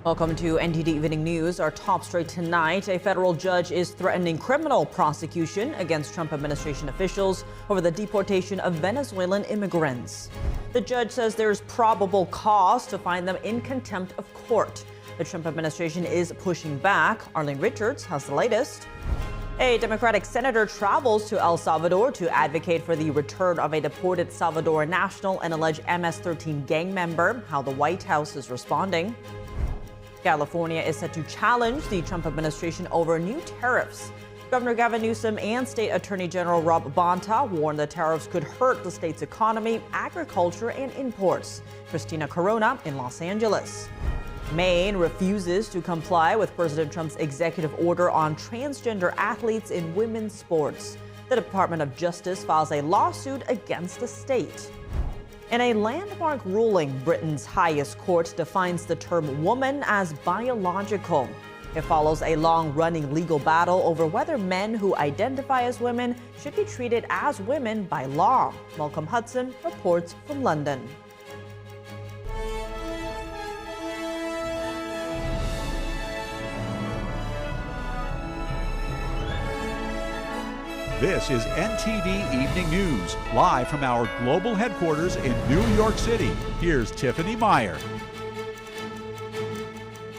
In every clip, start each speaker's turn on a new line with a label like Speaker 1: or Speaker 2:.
Speaker 1: Welcome to NTD Evening News. Our top story tonight, a federal judge is threatening criminal prosecution against Trump administration officials over the deportation of Venezuelan immigrants. The judge says there's probable cause to find them in contempt of court. The Trump administration is pushing back. Arlene Richards has the latest. A Democratic senator travels to El Salvador to advocate for the return of a deported Salvadoran national and alleged MS-13 gang member. How the White House is responding. California is set to challenge the Trump administration over new tariffs. Governor Gavin Newsom and State Attorney General Rob Bonta warned the tariffs could hurt the state's economy, agriculture, and imports. Christina Corona in Los Angeles. Maine refuses to comply with President Trump's executive order on transgender athletes in women's sports. The Department of Justice files a lawsuit against the state. In a landmark ruling, Britain's highest court defines the term woman as biological. It follows a long-running legal battle over whether men who identify as women should be treated as women by law. Malcolm Hudson reports from London.
Speaker 2: This is NTD Evening News, live from our global headquarters in New York City. Here's Tiffany Meyer.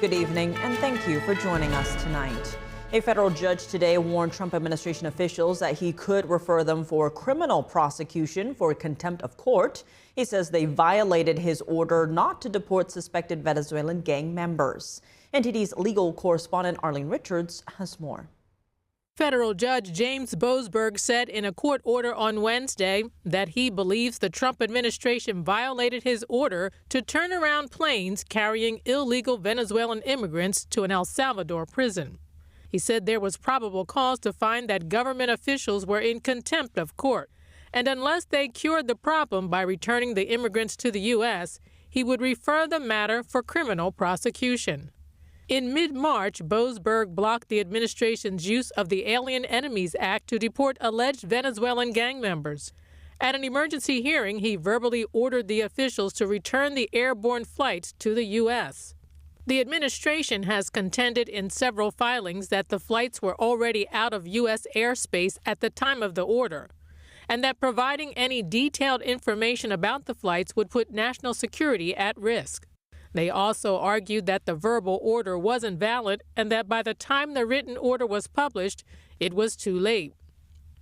Speaker 1: Good evening, and thank you for joining us tonight. A federal judge today warned Trump administration officials that he could refer them for criminal prosecution for contempt of court. He says they violated his order not to deport suspected Venezuelan gang members. NTD's legal correspondent Arlene Richards has more.
Speaker 3: Federal Judge James Boasberg said in a court order on Wednesday that he believes the Trump administration violated his order to turn around planes carrying illegal Venezuelan immigrants to an El Salvador prison. He said there was probable cause to find that government officials were in contempt of court, and unless they cured the problem by returning the immigrants to the U.S., he would refer the matter for criminal prosecution. In mid-March, Boasberg blocked the administration's use of the Alien Enemies Act to deport alleged Venezuelan gang members. At an emergency hearing, he verbally ordered the officials to return the airborne flights to the U.S. The administration has contended in several filings that the flights were already out of U.S. airspace at the time of the order, and that providing any detailed information about the flights would put national security at risk. They also argued that the verbal order wasn't valid and that by the time the written order was published, it was too late.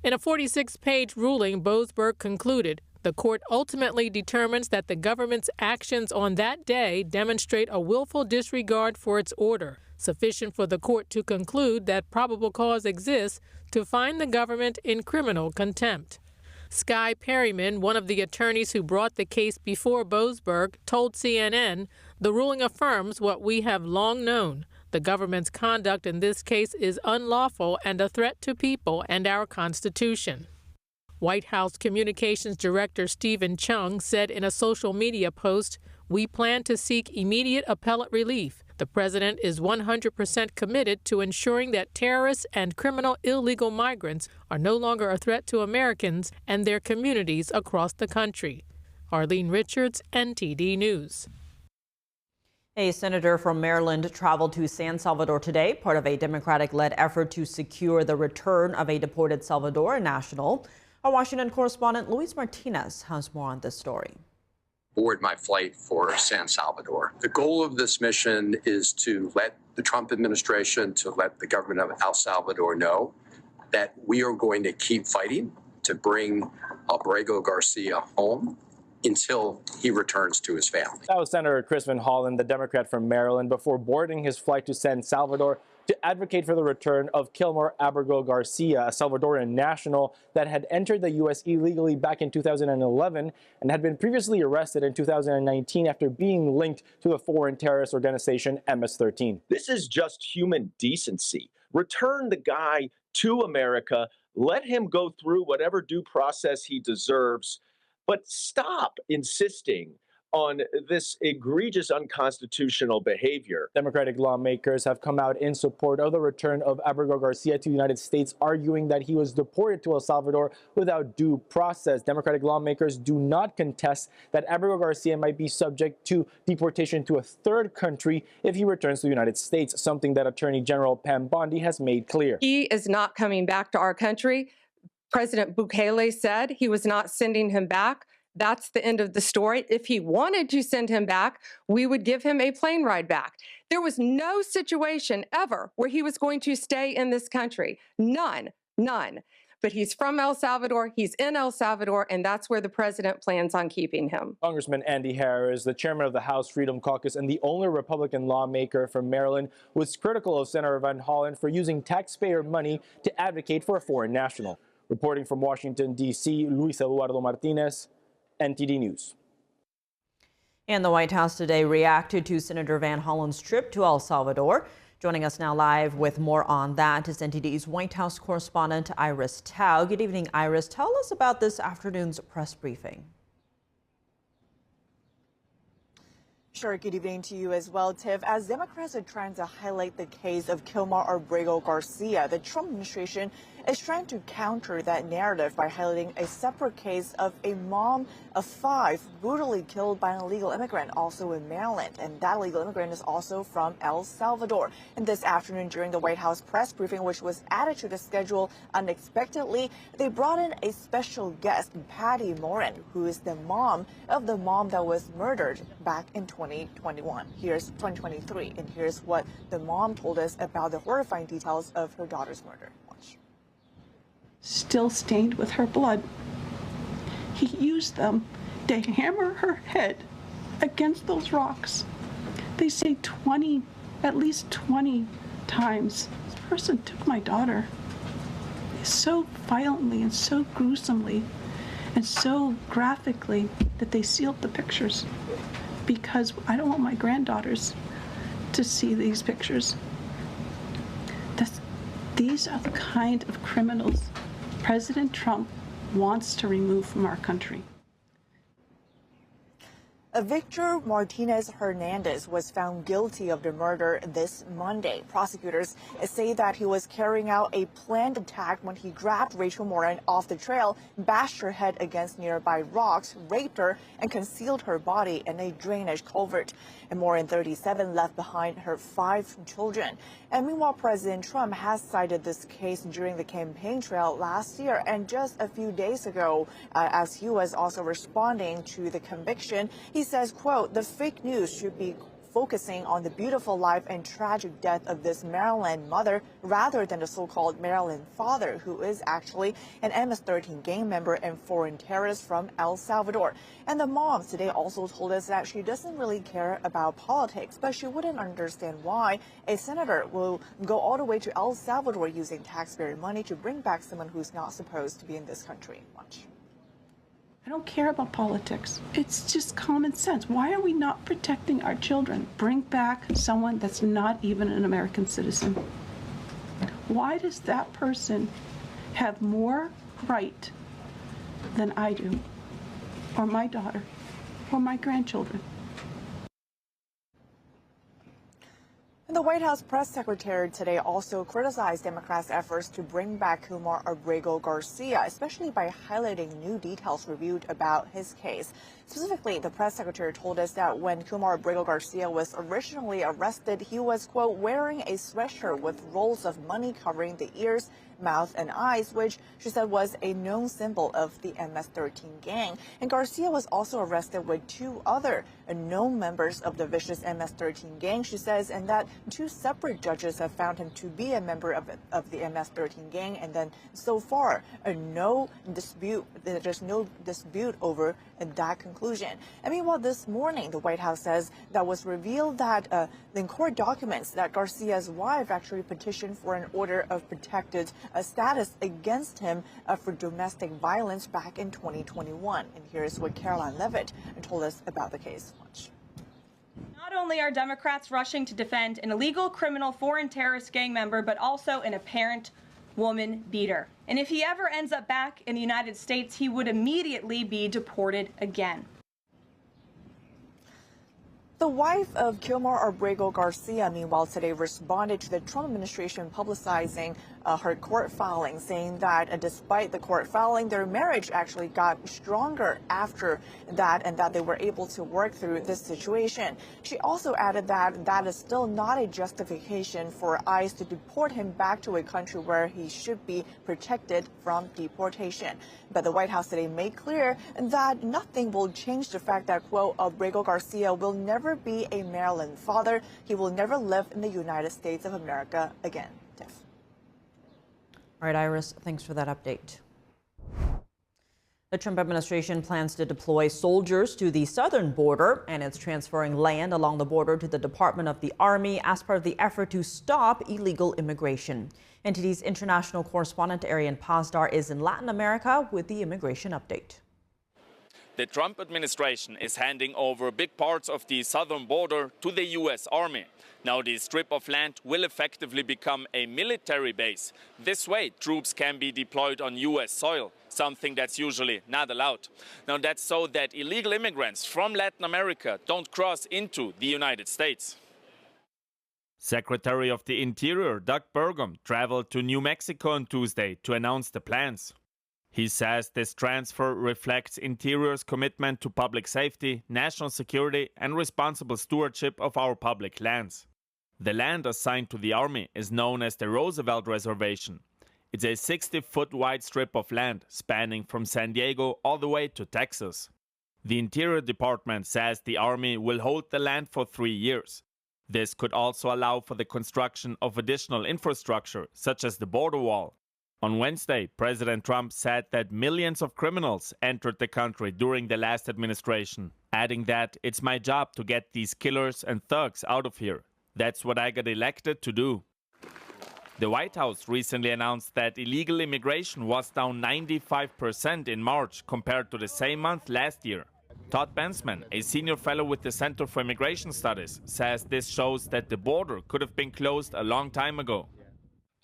Speaker 3: In a 46-page ruling, Boasberg concluded the court ultimately determines that the government's actions on that day demonstrate a willful disregard for its order, sufficient for the court to conclude that probable cause exists to find the government in criminal contempt. Sky Perryman, one of the attorneys who brought the case before Boasberg, told CNN, "The ruling affirms what we have long known. The government's conduct in this case is unlawful and a threat to people and our Constitution." White House Communications Director Stephen Chung said in a social media post, "We plan to seek immediate appellate relief. The president is 100% committed to ensuring that terrorists and criminal illegal migrants are no longer a threat to Americans and their communities across the country." Arlene Richards, NTD News.
Speaker 1: A senator from Maryland traveled to San Salvador today, part of a Democratic-led effort to secure the return of a deported Salvadoran national. Our Washington correspondent Luis Martinez has more on this story.
Speaker 4: Board my flight for San Salvador. The goal of this mission is to let the Trump administration, to let the government of El Salvador know that we are going to keep fighting to bring Abrego Garcia home until he returns to his family.
Speaker 5: That was Senator Chris Van Hollen, the Democrat from Maryland, before boarding his flight to San Salvador to advocate for the return of Kilmer Abrego Garcia, a Salvadoran national that had entered the U.S. illegally back in 2011 and had been previously arrested in 2019 after being linked to the foreign terrorist organization MS-13.
Speaker 6: This is just human decency. Return the guy to America, let him go through whatever due process he deserves, but stop insisting on this egregious unconstitutional behavior.
Speaker 5: Democratic lawmakers have come out in support of the return of Abrego Garcia to the United States, arguing that he was deported to El Salvador without due process. Democratic lawmakers do not contest that Abrego Garcia might be subject to deportation to a third country if he returns to the United States, something that Attorney General Pam Bondi has made clear.
Speaker 7: He is not coming back to our country. President Bukele said he was not sending him back. That's the end of the story. If he wanted to send him back, we would give him a plane ride back. There was no situation ever where he was going to stay in this country. None. But he's from El Salvador, he's in El Salvador, and that's where the president plans on keeping him.
Speaker 5: Congressman Andy Harris, the chairman of the House Freedom Caucus and the only Republican lawmaker from Maryland, was critical of Senator Van Hollen for using taxpayer money to advocate for a foreign national. Reporting from Washington, D.C., Luis Eduardo Martinez, NTD News.
Speaker 1: And the White House today reacted to Senator Van Hollen's trip to El Salvador. Joining us now live with more on that is NTD's White House correspondent Iris Tao. Good evening, Iris. Tell us about this afternoon's press briefing.
Speaker 8: Sure, good evening to you as well, Tiff. As Democrats are trying to highlight the case of Kilmar Abrego Garcia, the Trump administration is trying to counter that narrative by highlighting a separate case of a mom of 5 brutally killed by an illegal immigrant also in Maryland. And that illegal immigrant is also from El Salvador. And this afternoon during the White House press briefing, which was added to the schedule unexpectedly, they brought in a special guest, Patty Morin, who is the mom of the mom that was murdered back in 2021. Here's 2023. And here's what the mom told us about the horrifying details of her daughter's murder. Watch.
Speaker 9: Still stained with her blood. He used them to hammer her head against those rocks. They say at least 20 times. This person took my daughter so violently and so gruesomely and so graphically that they sealed the pictures because I don't want my granddaughters to see these pictures. These are the kind of criminals President Trump wants to remove from our country.
Speaker 8: Victor Martinez Hernandez was found guilty of the murder this Monday. Prosecutors say that he was carrying out a planned attack when he grabbed Rachel Morin off the trail, bashed her head against nearby rocks, raped her, and concealed her body in a drainage culvert. And Morin, 37, left behind her 5 children. And meanwhile, President Trump has cited this case during the campaign trail last year. And just a few days ago, as he was also responding to the conviction, he says, quote, "The fake news should be focusing on the beautiful life and tragic death of this Maryland mother rather than the so-called Maryland father, who is actually an MS-13 gang member and foreign terrorist from El Salvador." And the mom today also told us that she doesn't really care about politics, but she wouldn't understand why a senator will go all the way to El Salvador using taxpayer money to bring back someone who's not supposed to be in this country. Watch.
Speaker 9: I don't care about politics. It's just common sense. Why are we not protecting our children? Bring back someone that's not even an American citizen. Why does that person have more right than I do, or my daughter, or my grandchildren?
Speaker 8: The White House press secretary today also criticized Democrats' efforts to bring back Kilmar Abrego Garcia, especially by highlighting new details revealed about his case. Specifically, the press secretary told us that when Kilmar Abrego Garcia was originally arrested, he was, quote, wearing a sweatshirt with rolls of money covering the ears, mouth, and eyes, which she said was a known symbol of the MS-13 gang. And Garcia was also arrested with 2 other known members of the vicious MS-13 gang, she says, and that 2 separate judges have found him to be a member of the MS-13 gang. And then so far, there's no dispute over that conclusion. And meanwhile, this morning, the White House says that was revealed that in court documents that Garcia's wife actually petitioned for an order of protected status against him for domestic violence back in 2021. And here's what Caroline Levitt told us about the case. Watch.
Speaker 10: Not only are Democrats rushing to defend an illegal criminal foreign terrorist gang member, but also an apparent woman beater. And if he ever ends up back in the United States, he would immediately be deported again.
Speaker 8: The wife of Kilmer Abrego Garcia, meanwhile, today responded to the Trump administration publicizing her court filing, saying that despite the court filing, their marriage actually got stronger after that and that they were able to work through this situation. She also added that that is still not a justification for ICE to deport him back to a country where he should be protected from deportation. But the White House today made clear that nothing will change the fact that, quote, Abrego Garcia will never be a Maryland father. He will never live in the United States of America again. Tiff.
Speaker 1: All right, Iris, thanks for that update. The Trump administration plans to deploy soldiers to the southern border, and it's transferring land along the border to the Department of the Army as part of the effort to stop illegal immigration. NTD's international correspondent Arian Pazdar is in Latin America with the immigration update.
Speaker 11: The Trump administration is handing over big parts of the southern border to the U.S. Army. Now this strip of land will effectively become a military base. This way, troops can be deployed on U.S. soil, something that's usually not allowed. Now that's so that illegal immigrants from Latin America don't cross into the United States. Secretary of the Interior Doug Burgum traveled to New Mexico on Tuesday to announce the plans. He says this transfer reflects Interior's commitment to public safety, national security, and responsible stewardship of our public lands. The land assigned to the Army is known as the Roosevelt Reservation. It's a 60-foot wide strip of land spanning from San Diego all the way to Texas. The Interior Department says the Army will hold the land for 3 years. This could also allow for the construction of additional infrastructure, such as the border wall. On Wednesday, President Trump said that millions of criminals entered the country during the last administration, adding that it's my job to get these killers and thugs out of here. That's what I got elected to do. The White House recently announced that illegal immigration was down 95% in March compared to the same month last year. Todd Bensman, a senior fellow with the Center for Immigration Studies, says this shows that the border could have been closed a long time ago.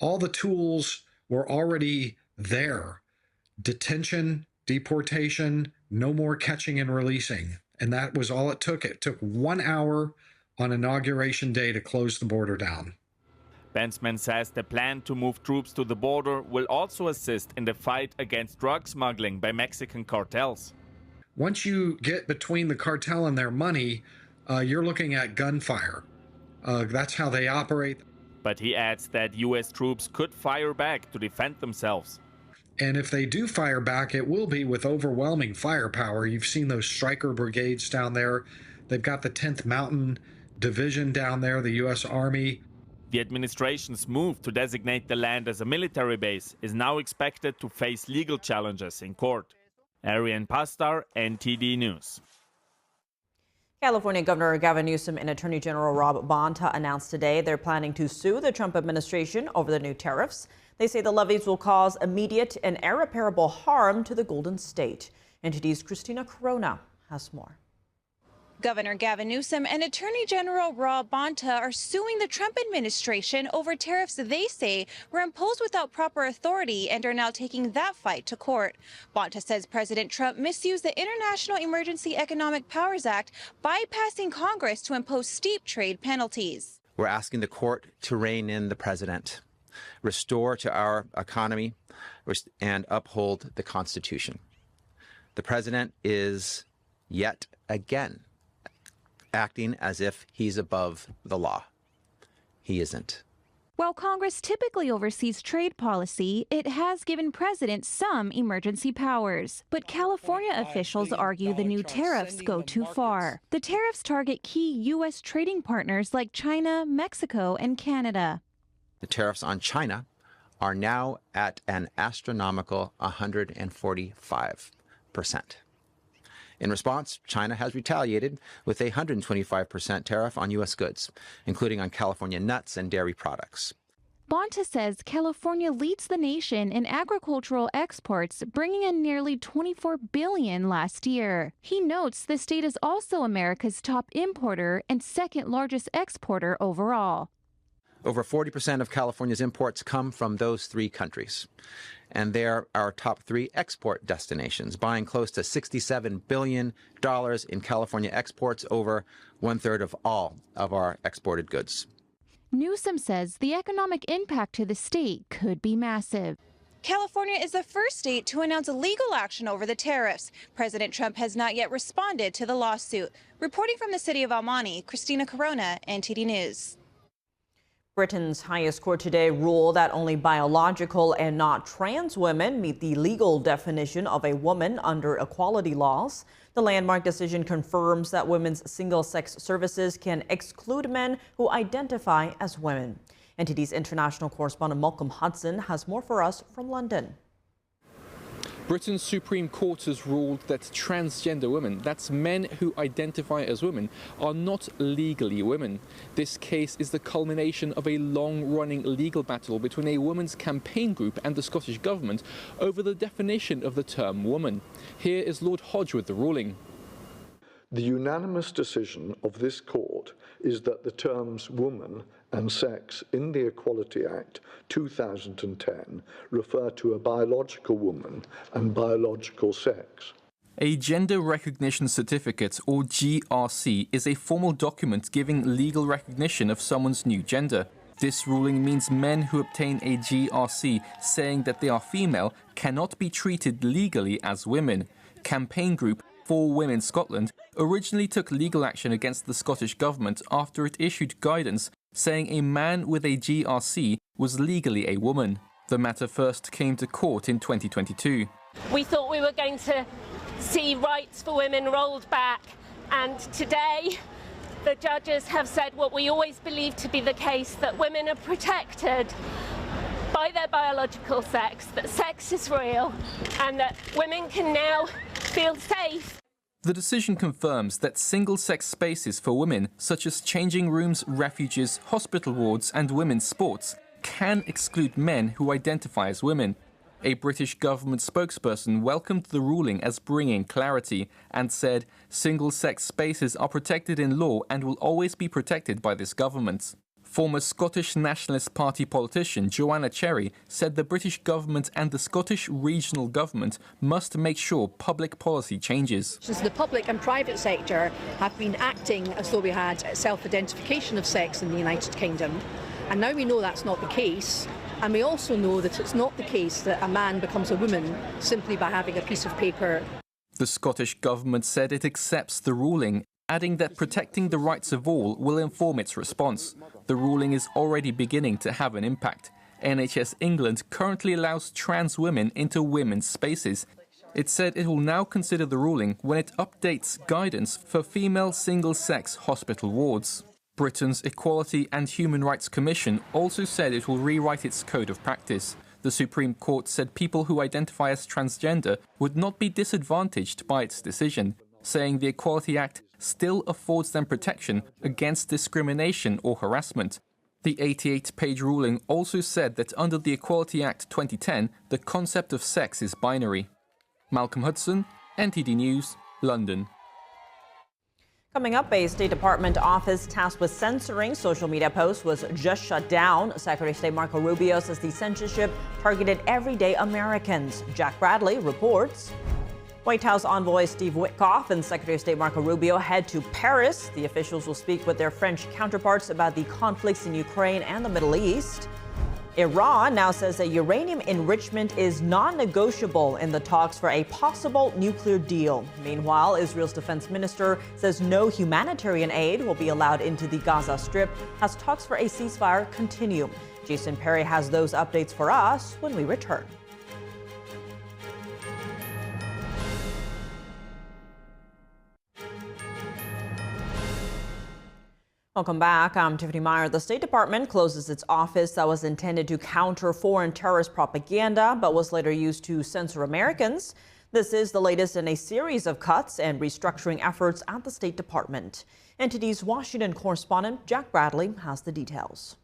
Speaker 12: All the tools were already there. Detention, deportation, no more catching and releasing. And that was all it took. It took 1 hour on Inauguration Day to close the border down.
Speaker 11: Bensman says the plan to move troops to the border will also assist in the fight against drug smuggling by Mexican cartels.
Speaker 12: Once you get between the cartel and their money, you're looking at gunfire. That's how they operate.
Speaker 11: But he adds that U.S. troops could fire back to defend themselves.
Speaker 12: And if they do fire back, it will be with overwhelming firepower. You've seen those Stryker brigades down there. They've got the 10th Mountain Division down there, the U.S. Army.
Speaker 11: The administration's move to designate the land as a military base is now expected to face legal challenges in court. Arian Pazdar, NTD News.
Speaker 1: California Governor Gavin Newsom and Attorney General Rob Bonta announced today they're planning to sue the Trump administration over the new tariffs. They say the levies will cause immediate and irreparable harm to the Golden State. NTD's Christina Corona has more.
Speaker 13: Governor Gavin Newsom and Attorney General Rob Bonta are suing the Trump administration over tariffs they say were imposed without proper authority and are now taking that fight to court. Bonta says President Trump misused the International Emergency Economic Powers Act, bypassing Congress to impose steep trade penalties.
Speaker 14: We're asking the court to rein in the president, restore to our economy, and uphold the Constitution. The president is yet again acting as if he's above the law. He isn't.
Speaker 13: While Congress typically oversees trade policy, it has given presidents some emergency powers. But California officials argue the new tariffs go too far. The tariffs target key U.S. trading partners like China, Mexico, and Canada.
Speaker 14: The tariffs on China are now at an astronomical 145%. In response, China has retaliated with a 125% tariff on U.S. goods, including on California nuts and dairy products.
Speaker 13: Bonta says California leads the nation in agricultural exports, bringing in nearly $24 billion last year. He notes the state is also America's top importer and second largest exporter overall.
Speaker 14: Over 40% of California's imports come from those three countries. and they're our top 3 export destinations, buying close to $67 billion in California exports, over 1/3 of all of our exported goods.
Speaker 15: Newsom says the economic impact to the state could be massive.
Speaker 13: California is the first state to announce legal action over the tariffs. President Trump has not yet responded to the lawsuit. Reporting from the city of El Monte, Christina Corona, NTD News.
Speaker 1: Britain's highest court today ruled that only biological and not trans women meet the legal definition of a woman under equality laws. The landmark decision confirms that women's single-sex services can exclude men who identify as women. NTD's international correspondent Malcolm Hudson has more for us from London.
Speaker 16: Britain's Supreme Court has ruled that transgender women, that's men who identify as women, are not legally women. This case is the culmination of a long-running legal battle between a women's campaign group and the Scottish Government over the definition of the term woman. Here is Lord Hodge with the ruling.
Speaker 17: The unanimous decision of this court is that the terms woman and sex in the Equality Act 2010 refer to a biological woman and biological sex.
Speaker 16: A Gender Recognition Certificate, or GRC, is a formal document giving legal recognition of someone's new gender. This ruling means men who obtain a GRC saying that they are female cannot be treated legally as women. Campaign group For Women Scotland originally took legal action against the Scottish Government after it issued guidance saying a man with a GRC was legally a woman. The matter first came to court in 2022.
Speaker 18: We thought we were going to see rights for women rolled back, and today the judges have said what we always believed to be the case, that women are protected by their biological sex, that sex is real, and that women can now feel safe.
Speaker 16: The decision confirms that single-sex spaces for women, such as changing rooms, refuges, hospital wards and women's sports, can exclude men who identify as women. A British government spokesperson welcomed the ruling as bringing clarity and said single-sex spaces are protected in law and will always be protected by this government. Former Scottish Nationalist Party politician Joanna Cherry said the British government and the Scottish regional government must make sure public policy changes.
Speaker 19: Since the public and private sector have been acting as though we had self-identification of sex in the United Kingdom, and now we know that's not the case, and we also know that it's not the case that a man becomes a woman simply by having a piece of paper.
Speaker 16: The Scottish government said it accepts the ruling, adding that protecting the rights of all will inform its response. The ruling is already beginning to have an impact. NHS England currently allows trans women into women's spaces. It said it will now consider the ruling when it updates guidance for female single-sex hospital wards. Britain's Equality and Human Rights Commission also said it will rewrite its code of practice. The Supreme Court said people who identify as transgender would not be disadvantaged by its decision, saying the Equality Act still affords them protection against discrimination or harassment. The 88-page ruling also said that under the Equality Act 2010, the concept of sex is binary. Malcolm Hudson, NTD News, London.
Speaker 1: Coming up, a State Department office tasked with censoring social media posts was just shut down. Secretary of State Marco Rubio says the censorship targeted everyday Americans. Jack Bradley reports. White House envoy Steve Witkoff and Secretary of State Marco Rubio head to Paris. The officials will speak with their French counterparts about the conflicts in Ukraine and the Middle East. Iran now says that uranium enrichment is non-negotiable in the talks for a possible nuclear deal. Meanwhile, Israel's defense minister says no humanitarian aid will be allowed into the Gaza Strip as talks for a ceasefire continue. Jason Perry has those updates for us when we return. Welcome back. I'm Tiffany Meyer. The State Department closes its office that was intended to counter foreign terrorist propaganda, but was later used to censor Americans. This is the latest in a series of cuts and restructuring efforts at the State Department. NTD's Washington correspondent Jack Bradley has the details.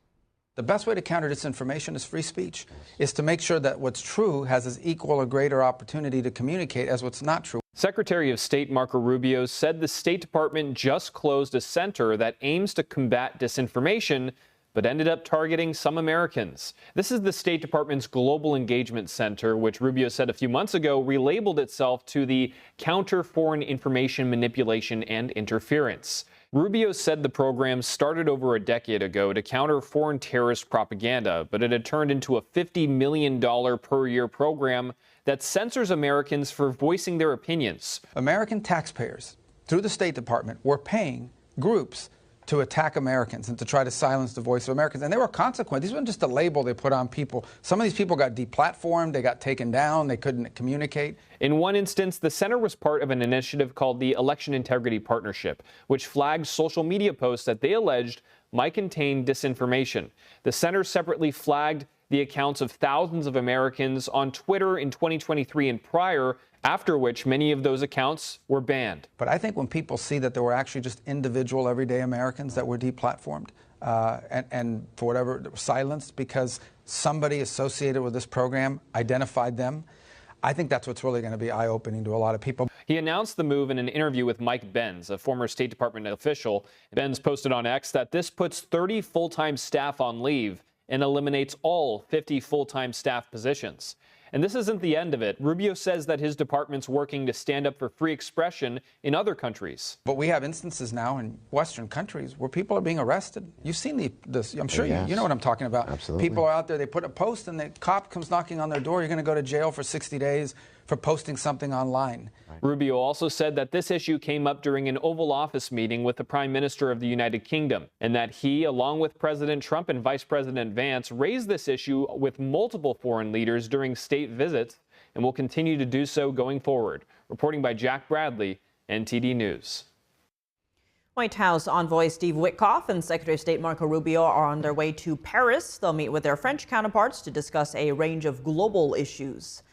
Speaker 20: The best way to counter disinformation is free speech, is to make sure that what's true has as equal or greater opportunity to communicate as what's not true.
Speaker 21: Secretary of State Marco Rubio said the State Department just closed a center that aims to combat disinformation, but ended up targeting some Americans. This is the State Department's Global Engagement Center, which Rubio said a few months ago relabeled itself to the Counter Foreign Information Manipulation and Interference. Rubio said the program started over a decade ago to counter foreign terrorist propaganda, but it had turned into a $50 million per year program that censors Americans for voicing their opinions.
Speaker 20: American taxpayers, through the State Department, were paying groups to attack Americans and to try to silence the voice of Americans. And there were consequences. These weren't just a label they put on people. Some of these people got deplatformed, they got taken down, they couldn't communicate.
Speaker 21: In one instance, the center was part of an initiative called the Election Integrity Partnership, which flagged social media posts that they alleged might contain disinformation. The center separately flagged the accounts of thousands of Americans on Twitter in 2023 and prior, after which many of those accounts were banned.
Speaker 20: But I think when people see that there were actually just individual everyday Americans that were deplatformed and for whatever, silenced because somebody associated with this program identified them, I think that's what's really going to be eye-opening to a lot of people.
Speaker 21: He announced the move in an interview with Mike Benz, a former State Department official. Benz posted on X that this puts 30 full-time staff on leave and eliminates all 50 full-time staff positions. And this isn't the end of it. Rubio says that his department's working to stand up for free expression in other countries.
Speaker 20: But we have instances now in Western countries where people are being arrested. You've seen this. I'm sure you know what I'm talking about.
Speaker 2: Absolutely.
Speaker 20: People are out there, they put a post and the cop comes knocking on their door. You're going to go to jail for 60 days for posting something online.
Speaker 21: Rubio also said that this issue came up during an Oval Office meeting with the Prime Minister of the United Kingdom, and that he, along with President Trump and Vice President Vance, raised this issue with multiple foreign leaders during state visits and will continue to do so going forward. Reporting by Jack Bradley, NTD News.
Speaker 1: White House envoy Steve Witkoff and Secretary of State Marco Rubio are on their way to Paris. They'll meet with their French counterparts to discuss a range of global issues.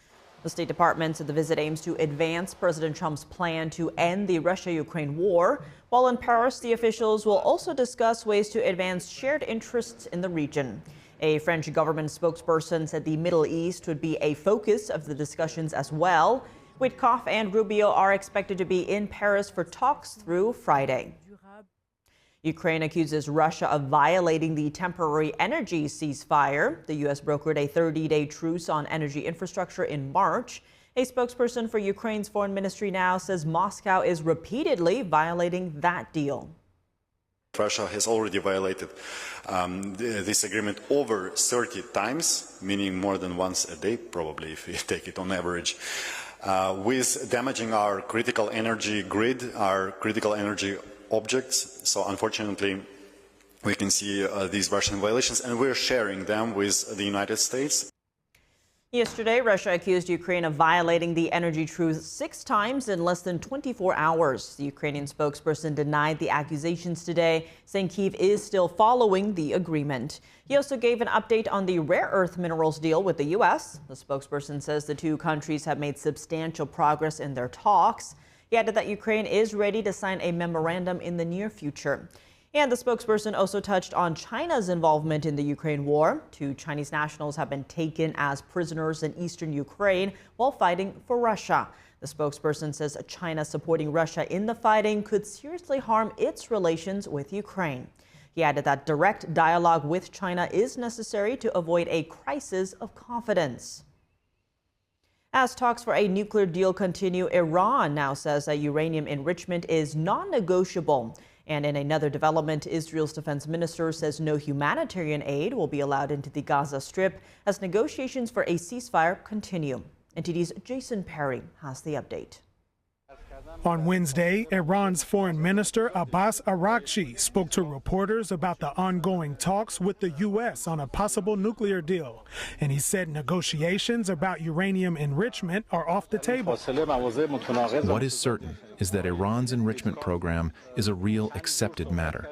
Speaker 1: The State Department said the visit aims to advance President Trump's plan to end the Russia-Ukraine war. While in Paris, the officials will also discuss ways to advance shared interests in the region. A French government spokesperson said the Middle East would be a focus of the discussions as well. Witkoff and Rubio are expected to be in Paris for talks through Friday. Ukraine accuses Russia of violating the temporary energy ceasefire. The U.S. brokered a 30-day truce on energy infrastructure in March. A spokesperson for Ukraine's foreign ministry now says Moscow is repeatedly violating that deal.
Speaker 2: Russia has already violated this agreement over 30 times, meaning more than once a day, probably, if we take it on average, with damaging our critical energy grid, our critical energy objects. So unfortunately, we can see these Russian violations, and we're sharing them with the United States.
Speaker 1: Yesterday, Russia accused Ukraine of violating the energy truce 6 times in less than 24 hours. The Ukrainian spokesperson denied the accusations today, saying Kyiv is still following the agreement. He also gave an update on the rare earth minerals deal with the U.S. The spokesperson says the two countries have made substantial progress in their talks. He added that Ukraine is ready to sign a memorandum in the near future. And the spokesperson also touched on China's involvement in the Ukraine war. 2 Chinese nationals have been taken as prisoners in eastern Ukraine while fighting for Russia. The spokesperson says China supporting Russia in the fighting could seriously harm its relations with Ukraine. He added that direct dialogue with China is necessary to avoid a crisis of confidence. As talks for a nuclear deal continue, Iran now says that uranium enrichment is non-negotiable. And in another development, Israel's defense minister says no humanitarian aid will be allowed into the Gaza Strip as negotiations for a ceasefire continue. NTD's Jason Perry has the update.
Speaker 22: On Wednesday, Iran's foreign minister Abbas Araghchi spoke to reporters about the ongoing talks with the U.S. on a possible nuclear deal. And he said negotiations about uranium enrichment are off the table.
Speaker 23: What is certain is that Iran's enrichment program is a real accepted matter.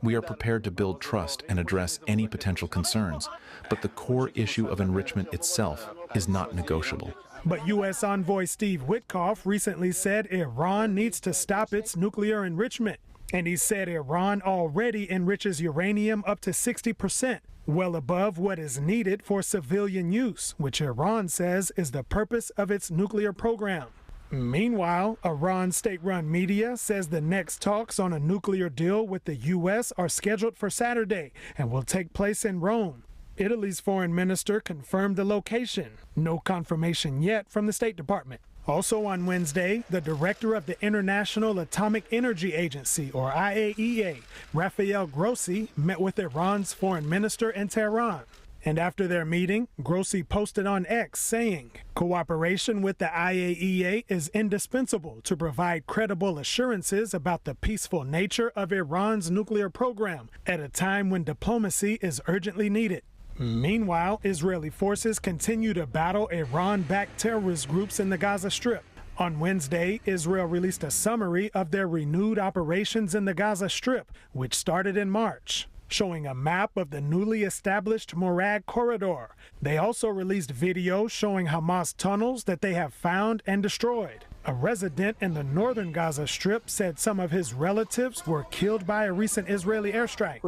Speaker 23: We are prepared to build trust and address any potential concerns, but the core issue of enrichment itself is not negotiable.
Speaker 22: But U.S. envoy Steve Witkoff recently said Iran needs to stop its nuclear enrichment. And he said Iran already enriches uranium up to 60%, well above what is needed for civilian use, which Iran says is the purpose of its nuclear program. Meanwhile, Iran's state-run media says the next talks on a nuclear deal with the U.S. are scheduled for Saturday and will take place in Rome. Italy's foreign minister confirmed the location. No confirmation yet from the State Department. Also on Wednesday, the director of the International Atomic Energy Agency, or IAEA, Rafael Grossi, met with Iran's foreign minister in Tehran. And after their meeting, Grossi posted on X saying, cooperation with the IAEA is indispensable to provide credible assurances about the peaceful nature of Iran's nuclear program at a time when diplomacy is urgently needed. Meanwhile, Israeli forces continue to battle Iran-backed terrorist groups in the Gaza Strip. On Wednesday, Israel released a summary of their renewed operations in the Gaza Strip, which started in March, showing a map of the newly established Morag corridor. They also released video showing Hamas tunnels that they have found and destroyed. A resident in the northern Gaza Strip said some of his relatives were killed by a recent Israeli airstrike.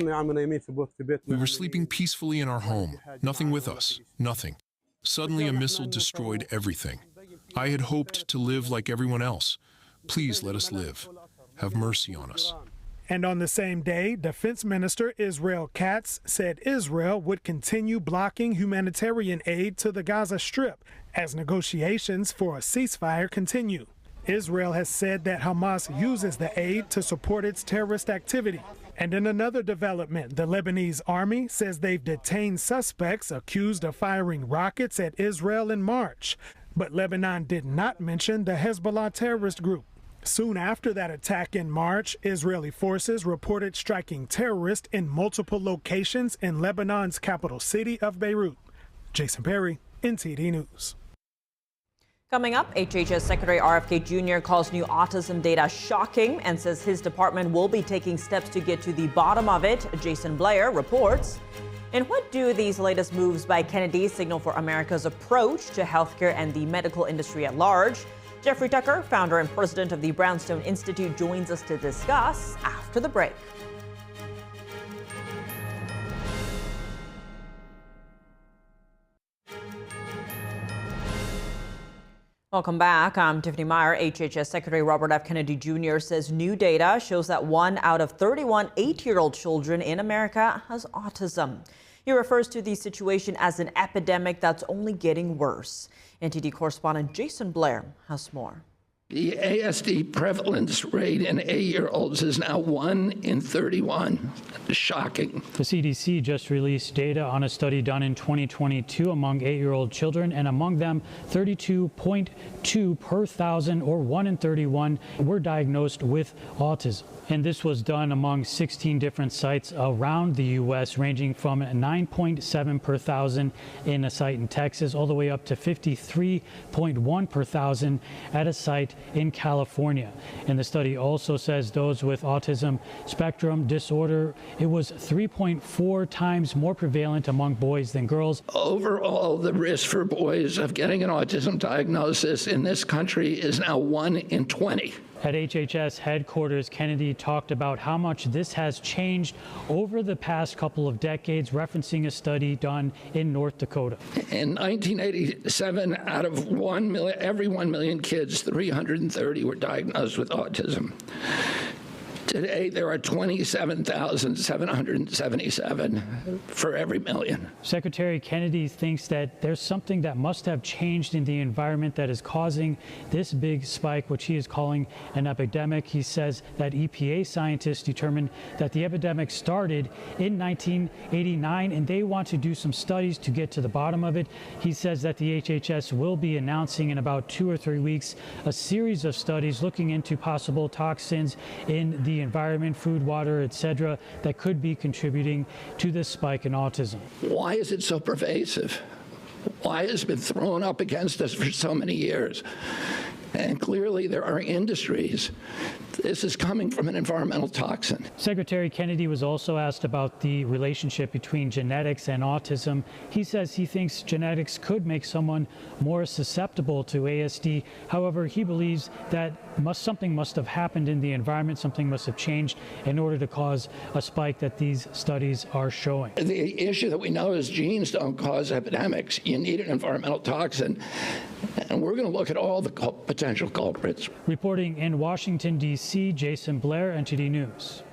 Speaker 3: We were sleeping peacefully in our home, nothing with us, nothing. Suddenly a missile destroyed everything. I had hoped to live like everyone else. Please let us live. Have mercy on us.
Speaker 22: And on the same day, Defense Minister Israel Katz said Israel would continue blocking humanitarian aid to the Gaza Strip as negotiations for a ceasefire continue. Israel has said that Hamas uses the aid to support its terrorist activity. And in another development, the Lebanese army says they've detained suspects accused of firing rockets at Israel in March. But Lebanon did not mention the Hezbollah terrorist group. Soon after that attack in March, Israeli forces reported striking terrorists in multiple locations in Lebanon's capital city of Beirut. Jason Perry, NTD News.
Speaker 1: Coming up, HHS Secretary RFK Jr. calls new autism data shocking and says his department will be taking steps to get to the bottom of it. Jason Blair reports. And what do these latest moves by Kennedy signal for America's approach to healthcare and the medical industry at large? Jeffrey Tucker, founder and president of the Brownstone Institute, joins us to discuss after the break. Welcome back. I'm Tiffany Meyer. HHS Secretary Robert F. Kennedy Jr. says new data shows that 1 out of 31 8-year-old children in America has autism. He refers to the situation as an epidemic that's only getting worse. NTD correspondent Jason Blair has more.
Speaker 4: The ASD prevalence rate in 8-year-olds is now 1 in 31. Shocking.
Speaker 6: The CDC just released data on a study done in 2022 among 8-year-old children, and among them, 32.2 per 1,000, or 1 in 31, were diagnosed with autism. And this was done among 16 different sites around the U.S., ranging from 9.7 per 1,000 in a site in Texas, all the way up to 53.1 per 1,000 at a site in California. And the study also says those with autism spectrum disorder, it was 3.4 times more prevalent among boys than girls.
Speaker 4: Overall, the risk for boys of getting an autism diagnosis in this country is now 1 in 20.
Speaker 6: At HHS headquarters, Kennedy talked about how much this has changed over the past couple of decades, referencing a study done in North Dakota.
Speaker 4: In 1987, out of 1 million, every 1 million kids, 330 were diagnosed with autism. Today, there are 27,777 for every million.
Speaker 6: Secretary Kennedy thinks that there's something that must have changed in the environment that is causing this big spike, which he is calling an epidemic. He says that EPA scientists determined that the epidemic started in 1989, and they want to do some studies to get to the bottom of it. He says that the HHS will be announcing in about 2 or 3 weeks a series of studies looking into possible toxins in the environment, food, water, etc., that could be contributing to this spike in autism.
Speaker 4: Why is it so pervasive? Why has it been thrown up against us for so many years? And clearly there are industries. This is coming from an environmental toxin.
Speaker 6: Secretary Kennedy was also asked about the relationship between genetics and autism. He says he thinks genetics could make someone more susceptible to ASD. However, he believes that something must have happened in the environment, something must have changed in order to cause a spike that these studies are showing.
Speaker 4: The issue that we know is genes don't cause epidemics. You need an environmental toxin, and we're going to look at all the potential culprits.
Speaker 6: Reporting in Washington, D.C., Jason Blair, NTD News.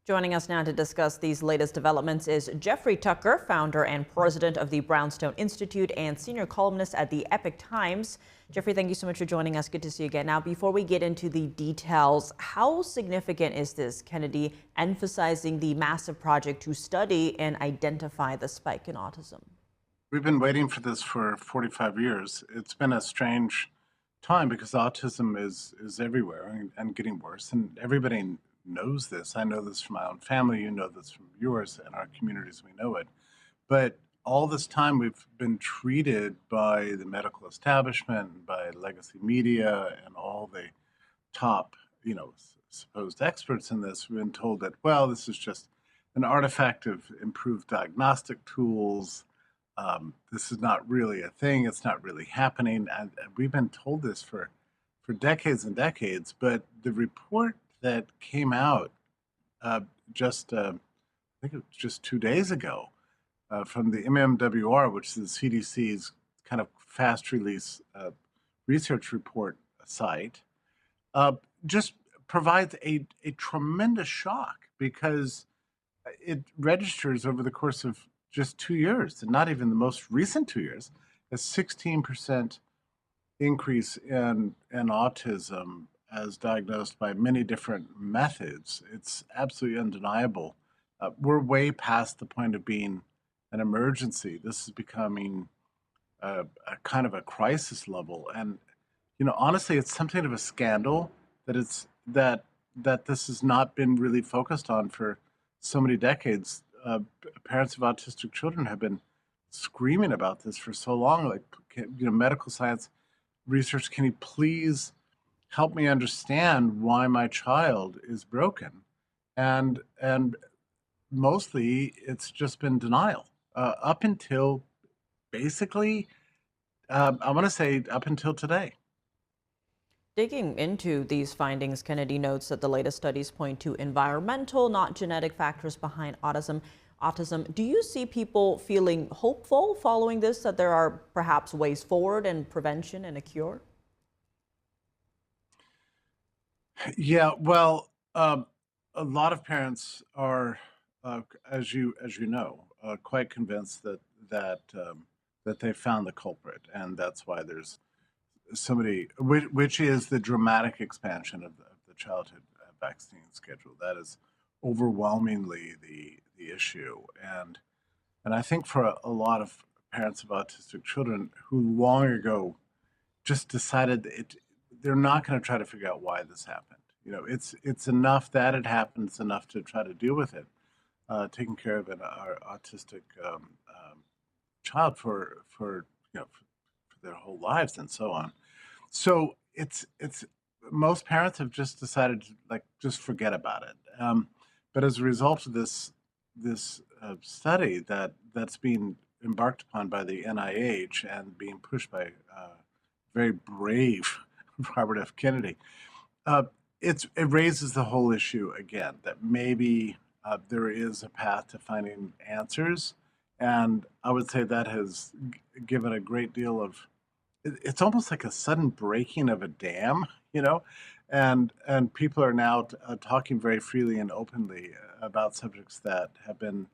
Speaker 1: Joining us now to discuss these latest developments is Jeffrey Tucker, founder and president of the Brownstone Institute and senior columnist at the Epoch Times. Jeffrey, thank you so much for joining us. Good to see you again. Now, before we get into the details, how significant is this, Kennedy, emphasizing the massive project to study and identify the spike in autism?
Speaker 5: We've been waiting for this for 45 years. It's been a strange time because autism is everywhere and getting worse, and everybody knows this. I know this from my own family. You know this from yours. In our communities, we know it. But all this time, we've been treated by the medical establishment, by legacy media, and all the top, supposed experts in this. We've been told that, well, this is just an artifact of improved diagnostic tools. This is not really a thing. It's not really happening. And we've been told this for decades and decades. But the report that came out I think it was just 2 days ago, from the MMWR, which is the CDC's kind of fast release research report site, just provides a tremendous shock because it registers over the course of just 2 years, and not even the most recent 2 years, a 16% increase in autism as diagnosed by many different methods. It's absolutely undeniable. We're way past the point of being an emergency. This is becoming a kind of a crisis level. And, honestly, it's something of a scandal that this has not been really focused on for so many decades. Parents of autistic children have been screaming about this for so long. Like, medical science research, can you please help me understand why my child is broken? And mostly it's just been denial up until basically, I want to say up until today.
Speaker 1: Digging into these findings, Kennedy notes that the latest studies point to environmental, not genetic factors behind autism. Do you see people feeling hopeful following this, that there are perhaps ways forward in prevention and a cure?
Speaker 5: Yeah, well, a lot of parents are, as you know, quite convinced that they found the culprit, and that's why there's so many, which is the dramatic expansion of the childhood vaccine schedule. That is overwhelmingly the issue, and I think for a lot of parents of autistic children who long ago just decided they're not going to try to figure out why this happened. It's enough that it happened. It's enough to try to deal with it, taking care of an autistic child for their whole lives and so on. So it's most parents have just decided to just forget about it. But as a result of this study that's being embarked upon by the NIH and being pushed by very brave Robert F. Kennedy, it raises the whole issue again, that maybe there is a path to finding answers. And I would say that has given a great deal of, it's almost like a sudden breaking of a dam, and people are now talking very freely and openly about subjects that have been,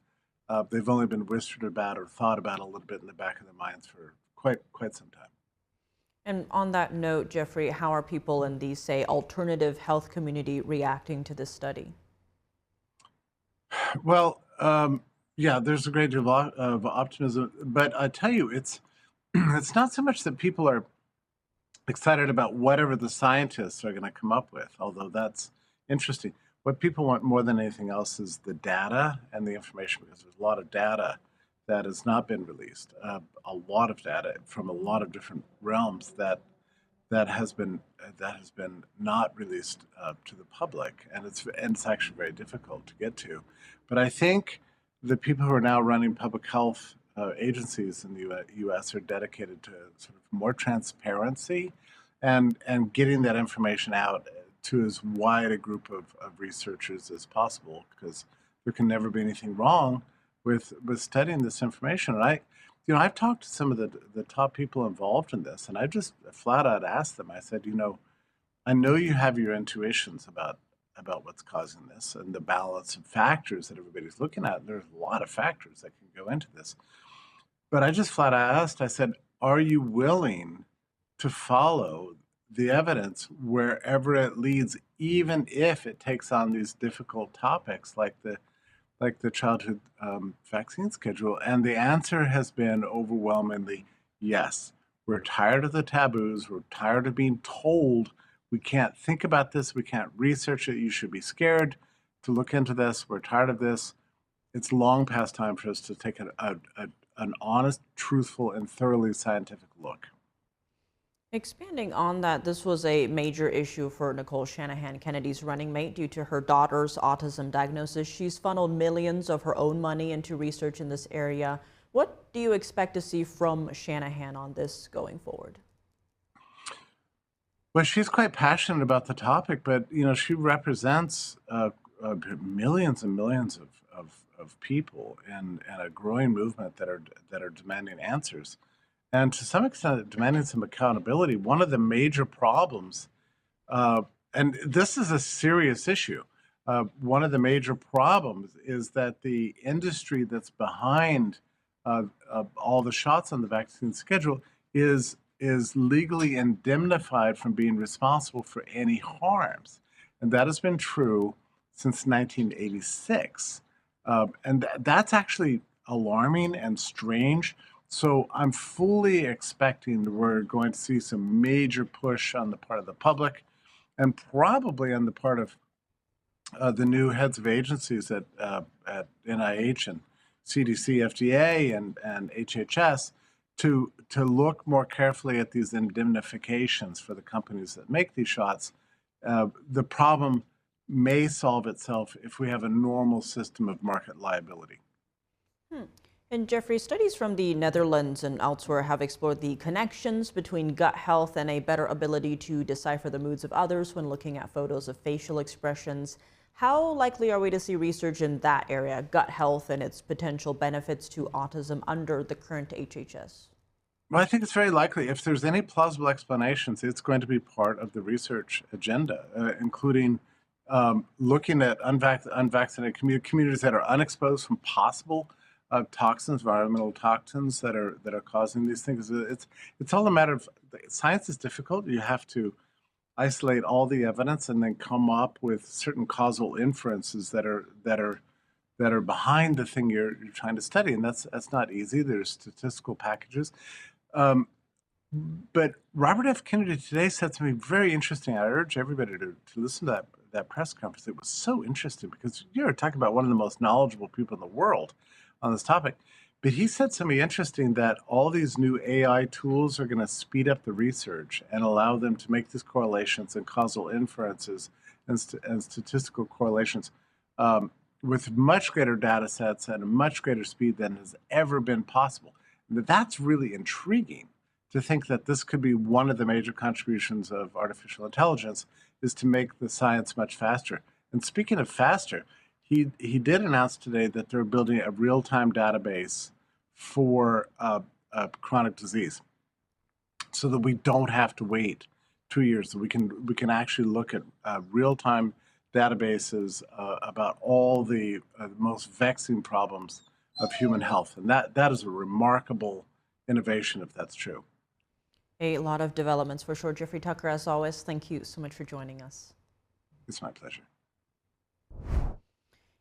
Speaker 5: they've only been whispered about or thought about a little bit in the back of their minds for quite some time.
Speaker 1: And on that note, Jeffrey, how are people in the, say, alternative health community reacting to this study?
Speaker 5: Well, yeah, there's a great deal of optimism, but I tell you, it's not so much that people are excited about whatever the scientists are going to come up with, although that's interesting. What people want more than anything else is the data and the information, because there's a lot of data that has not been released, a lot of data from a lot of different realms that has been not released to the public, and it's actually very difficult to get to. But I think the people who are now running public health agencies in the U.S. are dedicated to sort of more transparency and getting that information out to as wide a group of researchers as possible, because there can never be anything wrong with studying this information. And I've talked to some of the top people involved in this, and I just flat out asked them. I said, I know you have your intuitions about what's causing this and the balance of factors that everybody's looking at. There's a lot of factors that can go into this. But I just flat out asked, I said, are you willing to follow the evidence wherever it leads, even if it takes on these difficult topics like the childhood vaccine schedule? And the answer has been overwhelmingly yes. We're tired of the taboos. We're tired of being told we can't think about this. We can't research it. You should be scared to look into this. We're tired of this. It's long past time for us to take an honest, truthful, and thoroughly scientific look.
Speaker 1: Expanding on that, this was a major issue for Nicole Shanahan, Kennedy's running mate, due to her daughter's autism diagnosis. She's funneled millions of her own money into research in this area. What do you expect to see from Shanahan on this going forward?
Speaker 5: Well, she's quite passionate about the topic, but she represents millions and millions of people and a growing movement that are demanding answers, and to some extent demanding some accountability. One of the major problems, and this is a serious issue, one of the major problems is that the industry that's behind all the shots on the vaccine schedule is legally indemnified from being responsible for any harms. And that has been true since 1986. And that's actually alarming and strange. So I'm fully expecting that we're going to see some major push on the part of the public, and probably on the part of the new heads of agencies at NIH and CDC, FDA, and HHS, to look more carefully at these indemnifications for the companies that make these shots. The problem may solve itself if we have a normal system of market liability.
Speaker 1: And Jeffrey, studies from the Netherlands and elsewhere have explored the connections between gut health and a better ability to decipher the moods of others when looking at photos of facial expressions. How likely are we to see research in that area, gut health and its potential benefits to autism, under the current HHS?
Speaker 5: Well, I think it's very likely. If there's any plausible explanations, it's going to be part of the research agenda, including looking at unvaccinated communities that are unexposed from possible toxins, environmental toxins that are causing these things. It's all a matter of, science is difficult. You have to isolate all the evidence and then come up with certain causal inferences that are behind the thing you're trying to study, and that's not easy. There's statistical packages. But Robert F. Kennedy today said something very interesting. I urge everybody to listen to that press conference. It was so interesting because you're talking about one of the most knowledgeable people in the world on this topic. But he said something interesting, that all these new AI tools are going to speed up the research and allow them to make these correlations and causal inferences and statistical correlations with much greater data sets and a much greater speed than has ever been possible. And that's really intriguing, to think that this could be one of the major contributions of artificial intelligence, is to make the science much faster. And speaking of faster, he did announce today that they're building a real-time database for chronic disease, so that we don't have to wait 2 years. So we can actually look at real-time databases about all the most vexing problems of human health, and that is a remarkable innovation if that's true.
Speaker 1: A lot of developments for sure. Jeffrey Tucker, as always, thank you so much for joining us.
Speaker 5: It's my pleasure.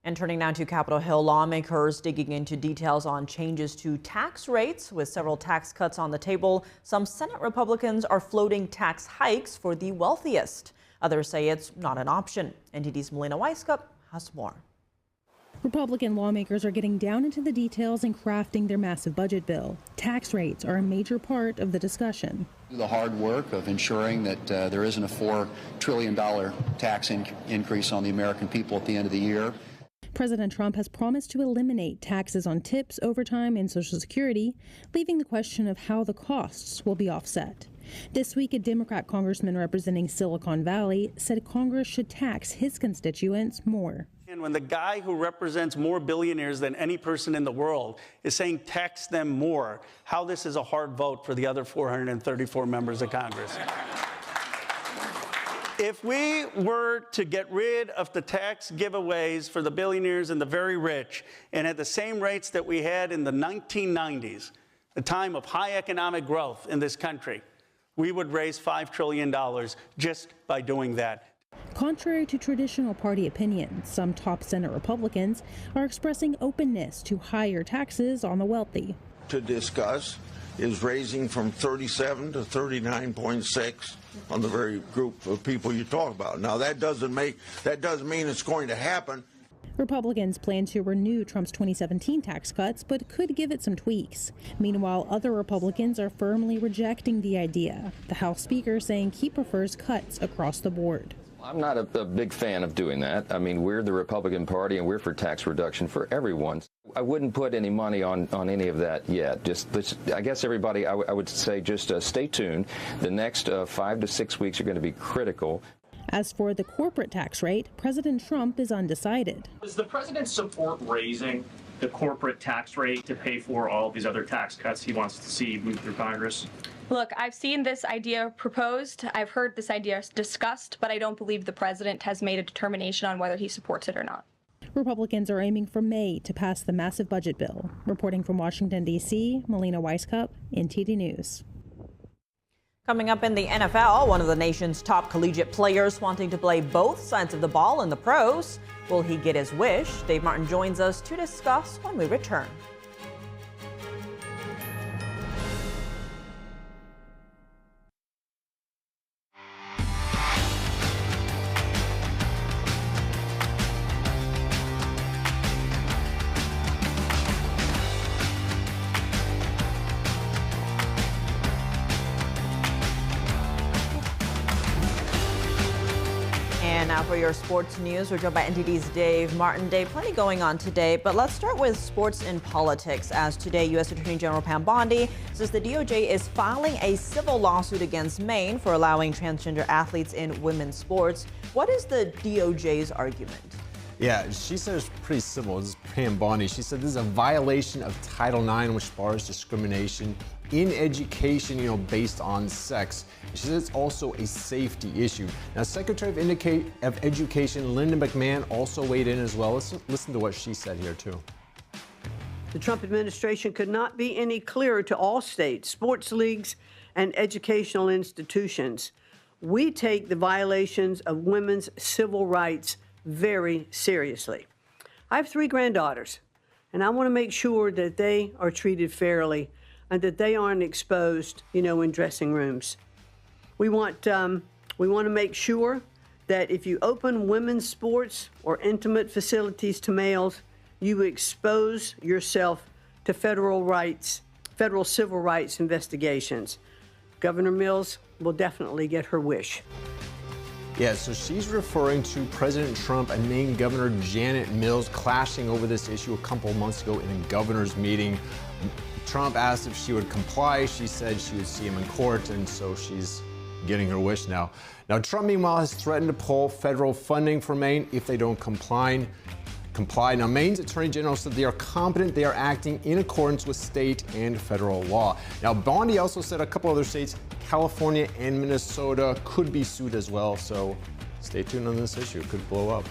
Speaker 1: And turning now to Capitol Hill, lawmakers digging into details on changes to tax rates. With several tax cuts on the table, some Senate Republicans are floating tax hikes for the wealthiest. Others say it's not an option. NTD's Melina Weiskup has more.
Speaker 7: Republican lawmakers are getting down into the details and crafting their massive budget bill. Tax rates are a major part of the discussion.
Speaker 9: The hard work of ensuring that there isn't a $4 trillion tax increase on the American people at the end of the year.
Speaker 7: President Trump has promised to eliminate taxes on tips, overtime, and Social Security, leaving the question of how the costs will be offset. This week, a Democrat congressman representing Silicon Valley said Congress should tax his constituents more.
Speaker 8: And when the guy who represents more billionaires than any person in the world is saying tax them more, how this is a hard vote for the other 434 members of Congress. If we were to get rid of the tax giveaways for the billionaires and the very rich, and at the same rates that we had in the 1990s, a time of high economic growth in this country, we would raise $5 trillion just by doing that.
Speaker 7: Contrary to traditional party opinion, some top Senate Republicans are expressing openness to higher taxes on the wealthy.
Speaker 10: To discuss is raising from 37 to 39.6 on the very group of people you talk about. Now that doesn't mean it's going to happen.
Speaker 7: Republicans plan to renew Trump's 2017 tax cuts, but could give it some tweaks. Meanwhile, other Republicans are firmly rejecting the idea. The House Speaker saying he prefers cuts across the board.
Speaker 12: I'm not a big fan of doing that. I mean, we're the Republican Party and we're for tax reduction for everyone. I wouldn't put any money on any of that yet. I guess everybody, I would say just stay tuned. The next 5 to 6 weeks are going to be critical.
Speaker 7: As for the corporate tax rate, President Trump is undecided.
Speaker 24: Does the president support raising the corporate tax rate to pay for all these other tax cuts he wants to see move through Congress?
Speaker 25: Look, I've seen this idea proposed. I've heard this idea discussed, but I don't believe the president has made a determination on whether he supports it or not.
Speaker 7: Republicans are aiming for May to pass the massive budget bill. Reporting from Washington, D.C., Melina Weiskup, NTD News.
Speaker 1: Coming up in the NFL, one of the nation's top collegiate players wanting to play both sides of the ball in the pros. Will he get his wish? Dave Martin joins us to discuss when we return. And now for your sports news, we're joined by NTD's Dave Martin. Dave, plenty going on today, but let's start with sports and politics. As today, U.S. Attorney General Pam Bondi says the DOJ is filing a civil lawsuit against Maine for allowing transgender athletes in women's sports. What is the DOJ's argument?
Speaker 26: Yeah, she said it's pretty simple. This is Pam Bondi. She said this is a violation of Title IX, which bars discrimination in education, based on sex. She says it's also a safety issue. Now, Secretary of Education Linda McMahon also weighed in as well. Let's listen to what she said here, too.
Speaker 27: The Trump administration could not be any clearer to all states, sports leagues, and educational institutions. We take the violations of women's civil rights very seriously. I have 3 granddaughters, and I want to make sure that they are treated fairly and that they aren't exposed, in dressing rooms. We want to make sure that if you open women's sports or intimate facilities to males, you expose yourself to federal civil rights investigations. Governor Mills will definitely get her wish.
Speaker 26: Yeah, so she's referring to President Trump and Maine Governor Janet Mills clashing over this issue a couple of months ago in a governor's meeting. Trump asked if she would comply. She said she would see him in court, and so she's getting her wish now. Now, Trump, meanwhile, has threatened to pull federal funding for Maine if they don't comply. Now, Maine's Attorney General said they are competent, they are acting in accordance with state and federal law. Now, Bondi also said a couple other states, California and Minnesota, could be sued as well, so stay tuned on this issue. It could blow up.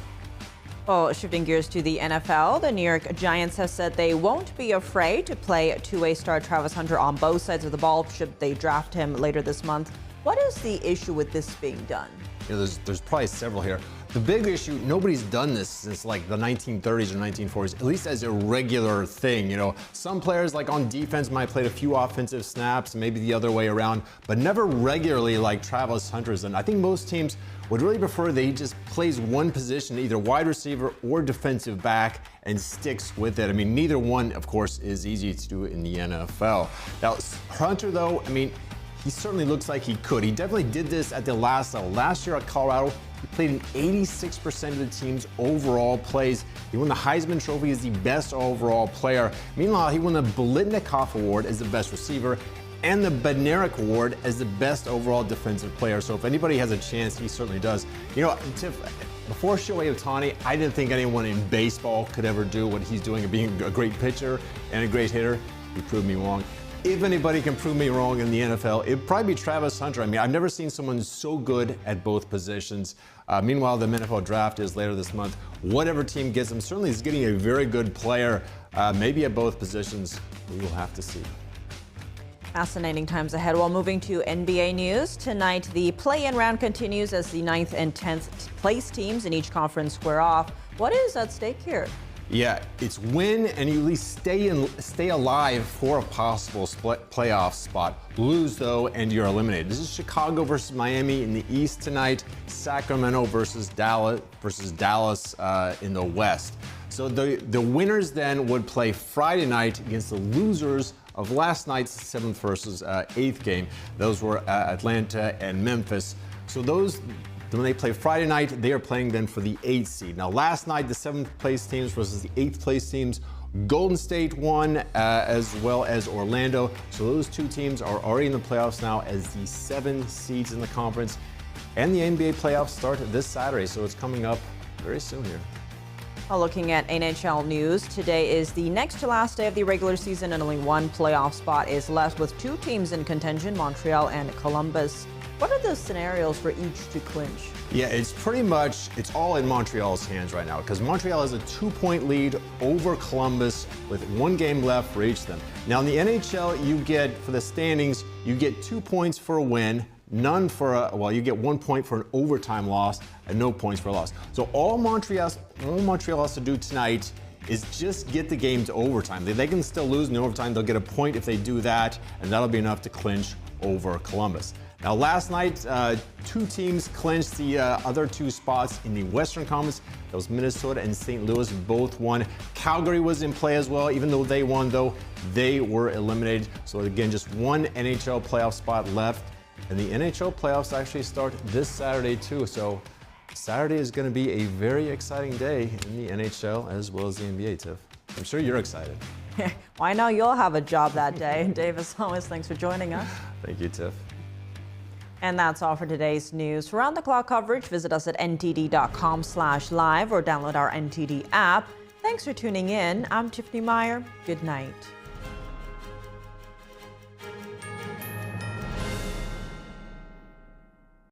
Speaker 1: Well, shifting gears to the NFL, the New York Giants have said they won't be afraid to play two-way star Travis Hunter on both sides of the ball should they draft him later this month. What is the issue with this being done?
Speaker 26: There's probably several here. The big issue, nobody's done this since like the 1930s or 1940s, at least as a regular thing. Some players like on defense might play a few offensive snaps, maybe the other way around, but never regularly like Travis Hunter's done. I think most teams would really prefer that he just plays one position, either wide receiver or defensive back, and sticks with it. Neither one, of course, is easy to do in the NFL. Now, Hunter, though, he certainly looks like he could. He definitely did this at the last level. Last year at Colorado, He played in 86% of the team's overall plays. He won the Heisman Trophy as the best overall player. Meanwhile, he won the Witkoff Award as the best receiver and the Bednarik Award as the best overall defensive player. So if anybody has a chance, he certainly does. You know, Tiff, before Shohei Ohtani, I didn't think anyone in baseball could ever do what he's doing of being a great pitcher and a great hitter. He proved me wrong. If anybody can prove me wrong in the NFL, it'd probably be Travis Hunter. I mean, I've never seen someone so good at both positions. Meanwhile, the NFL draft is later this month. Whatever team gets him, certainly is getting a very good player, maybe at both positions. We will have to see.
Speaker 1: Fascinating times ahead. While moving to NBA news, tonight the play-in round continues as the 9th and 10th place teams in each conference square off. What is at stake here?
Speaker 26: Yeah, it's win and you at least stay alive for a possible playoff spot. Lose, though, and you're eliminated. This is Chicago versus Miami in the East tonight. Sacramento versus Dallas in the West. So the winners then would play Friday night against the losers of last night's 7th versus 8th game. Those were Atlanta and Memphis. So those, when they play Friday night, they are playing then for the 8th seed. Now, last night, the 7th place teams versus the 8th place teams. Golden State won, as well as Orlando. So those two teams are already in the playoffs now as the 7 seeds in the conference. And the NBA playoffs start this Saturday, so it's coming up very soon here.
Speaker 1: Well, looking at NHL news, today is the next to last day of the regular season and only one playoff spot is left with 2 teams in contention, Montreal and Columbus. What are the scenarios for each to clinch?
Speaker 26: Yeah, it's all in Montreal's hands right now because Montreal has a 2-point lead over Columbus with 1 game left for each of them. Now in the NHL, you get, for the standings, you get 2 points for a win, none for you get 1 point for an overtime loss and no points for a loss. So all Montreal has to do tonight is just get the game to overtime. They can still lose in overtime. They'll get a point if they do that, and that'll be enough to clinch over Columbus. Now, last night, 2 teams clinched the other 2 spots in the Western Conference. That was Minnesota and St. Louis, both won. Calgary was in play as well. Even though they won, though, they were eliminated. So again, just 1 NHL playoff spot left. And the NHL playoffs actually start this Saturday, too. So Saturday is going to be a very exciting day in the NHL as well as the NBA, Tiff. I'm sure you're excited.
Speaker 1: Well, I know you'll have a job that day. Dave, as always, thanks for joining us.
Speaker 26: Thank you, Tiff.
Speaker 1: And that's all for today's news. For round-the-clock coverage, visit us at ntd.com/live or download our NTD app. Thanks for tuning in. I'm Tiffany Meyer. Good night.